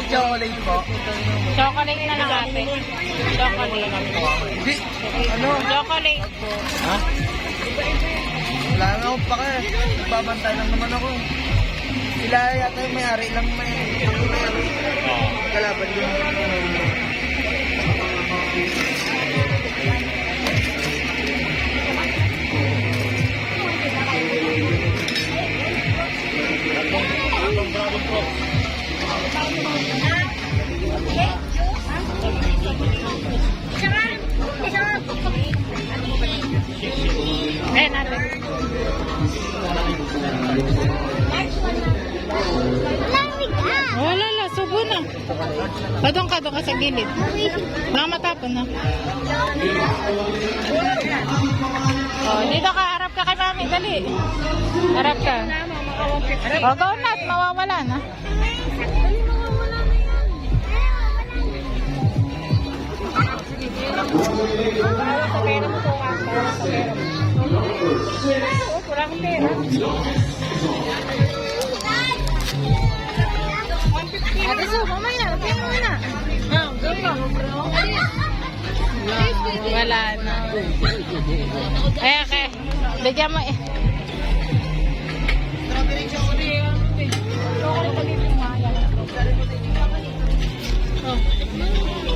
Chocolate po. Chocolate na lang ate. Chocolate. Di, ano? Chocolate. Ha? Wala na akong paka. Nagbabantay lang naman ako. Sila yata yung may-ari lang may-ari. Kalaban din. Ayan natin. Wala la, subo na. Doon ka sa gilid. Baka matapon na. Oh, dito ka, harap ka kay mami, dali. Harap ka. O, go na, mawawala na. Ate Su, mamaya, tingnan mo na. Wala na. Ay, okay. Bigyan mo eh.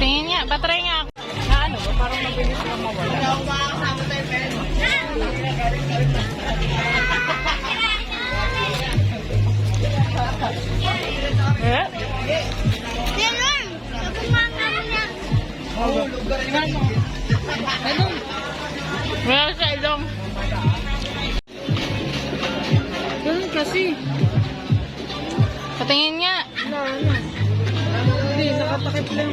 Tingin niya, battery nga ako. Na ano ba? Parang mabilis lang mawala. Eh? Ganun! Nagumanga niya. Ano? Wala sa ilong. Ganun kasi. Patingin nga. Hindi, nakatakip lang.